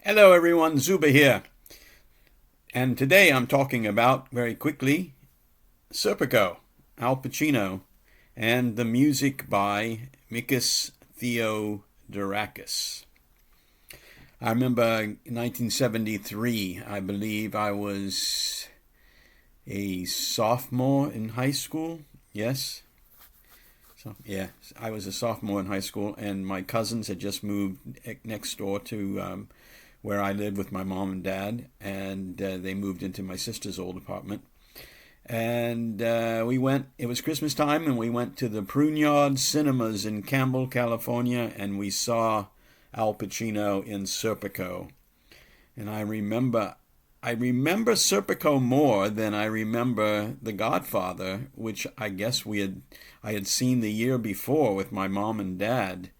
Hello everyone, Zooba here. And today I'm talking about, very quickly, Serpico, Al Pacino, and the music by Mikis Theodorakis. I remember in 1973, I believe I was a sophomore in high school. Yes. So, yeah, I was a sophomore in high school, and my cousins had just moved next door to where I lived with my mom and dad, and they moved into my sister's old apartment. And we went, it was Christmas time, and we went to the Pruneyard Cinemas in Campbell, California, and we saw Al Pacino in Serpico. And I remember Serpico more than I remember The Godfather, which I had seen the year before with my mom and dad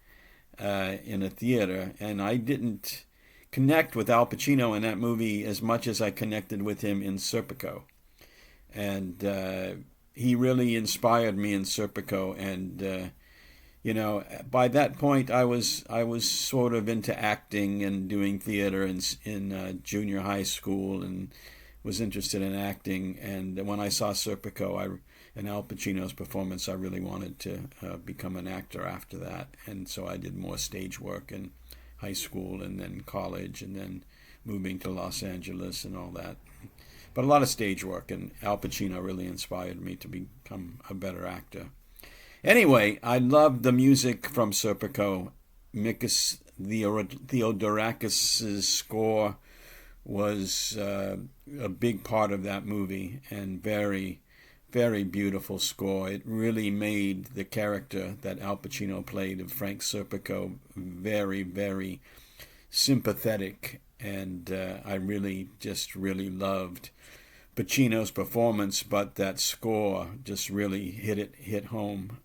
in a theater, and I didn't connect with Al Pacino in that movie as much as I connected with him in Serpico. And he really inspired me in Serpico. And by that point, I was sort of into acting and doing theater in junior high school, and was interested in acting. And when I saw Serpico, and Al Pacino's performance, I really wanted to become an actor after that. And so I did more stage work in high school and then college and then moving to Los Angeles and all that. But a lot of stage work, and Al Pacino really inspired me to become a better actor. Anyway, I loved the music from Serpico. Mikis Theodorakis' score was a big part of that movie, and very, very beautiful score. It really made the character that Al Pacino played of Frank Serpico very, very sympathetic, and I really loved Pacino's performance, but that score just really hit home.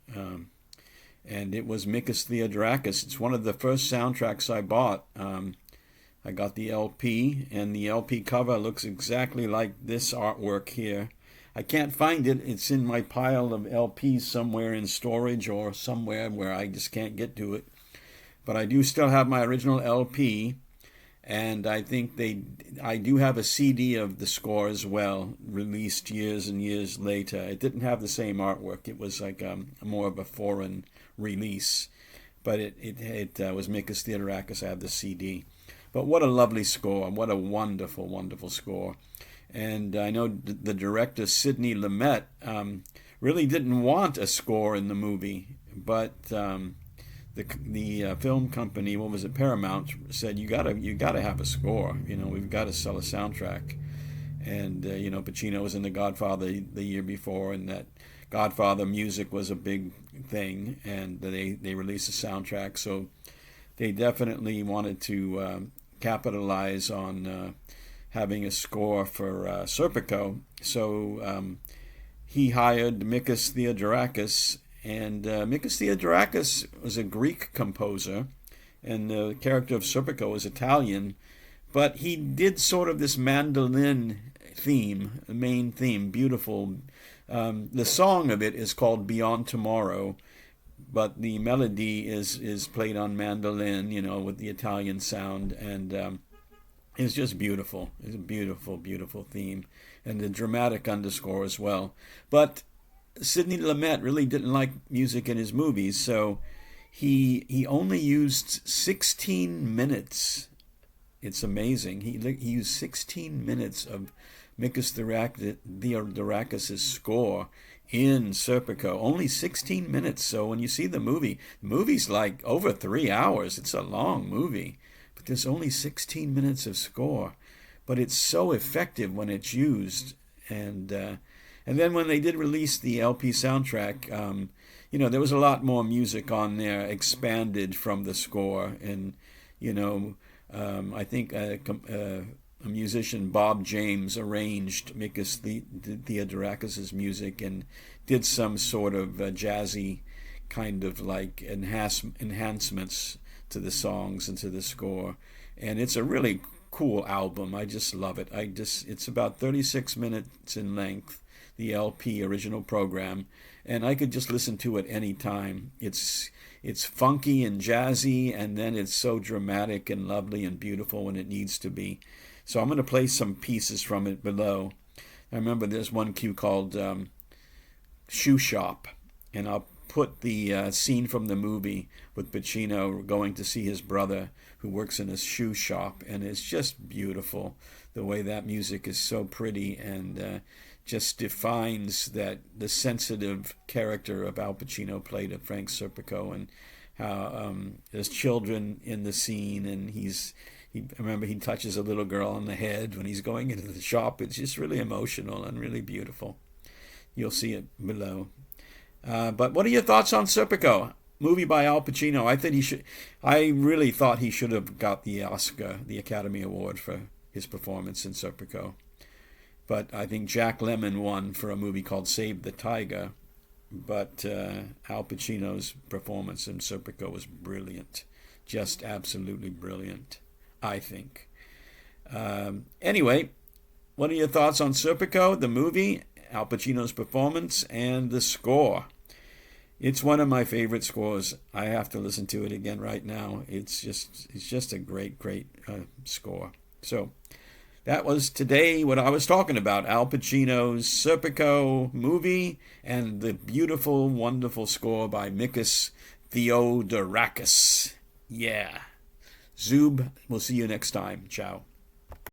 And it was Mikis Theodorakis. It's one of the first soundtracks I bought. I got the LP, and the LP cover looks exactly like this artwork here. I can't find it. It's in my pile of LPs somewhere in storage or somewhere where I just can't get to it. But I do still have my original LP, and I think I do have a CD of the score as well, released years and years later. It didn't have the same artwork. It was like more of a foreign release, but it was Mikis Theodorakis. I have the CD. But what a lovely score! What a wonderful, wonderful score! And I know the director, Sidney Lumet, really didn't want a score in the movie, but the film company, what was it, Paramount, said you gotta have a score. We've got to sell a soundtrack. And Pacino was in The Godfather the year before, and that Godfather music was a big thing, and they released a soundtrack. So they definitely wanted to capitalize on having a score for Serpico. So he hired Mikis Theodorakis, and Mikis Theodorakis was a Greek composer, and the character of Serpico was Italian, but he did sort of this mandolin theme, the main theme, beautiful. The song of it is called Beyond Tomorrow, but the melody is played on mandolin, with the Italian sound, and it's just beautiful. It's a beautiful, beautiful theme, and the dramatic underscore as well. But Sidney Lumet really didn't like music in his movies, so he only used 16 minutes. It's amazing. He used 16 minutes of Mikis Theodorakis' score in Serpico. Only 16 minutes. So when you see the movie's like over 3 hours. It's a long movie. But there's only 16 minutes of score. But it's so effective when it's used. And then when they did release the LP soundtrack, there was a lot more music on there, expanded from the score. And, I think a musician, Bob James, arranged Mikis Theodorakis' music and did some sort of jazzy kind of like enhancements to the songs and to the score. And it's a really cool album. I just love it. It's about 36 minutes in length, the LP original program, and I could just listen to it any time. It's It's funky and jazzy, and then it's so dramatic and lovely and beautiful when it needs to be. So I'm going to play some pieces from it below. I remember there's one cue called Shoe Shop, and I'll put the scene from the movie with Pacino going to see his brother who works in a shoe shop, and it's just beautiful the way that music is so pretty and just defines that the sensitive character of Al Pacino played of Frank Serpico, and how there's children in the scene, and I remember he touches a little girl on the head when he's going into the shop. It's just really emotional and really beautiful. You'll see it below. But what are your thoughts on Serpico? Movie by Al Pacino. I really thought he should have got the Oscar, the Academy Award, for his performance in Serpico. But I think Jack Lemmon won for a movie called Save the Tiger. But Al Pacino's performance in Serpico was brilliant. Just absolutely brilliant, I think. Anyway, what are your thoughts on Serpico, the movie, Al Pacino's performance, and the score? It's one of my favorite scores. I have to listen to it again right now. It's just a great score. So that was today what I was talking about, Al Pacino's Serpico movie and the beautiful, wonderful score by Mikis Theodorakis. Yeah. Zoob, we'll see you next time. Ciao.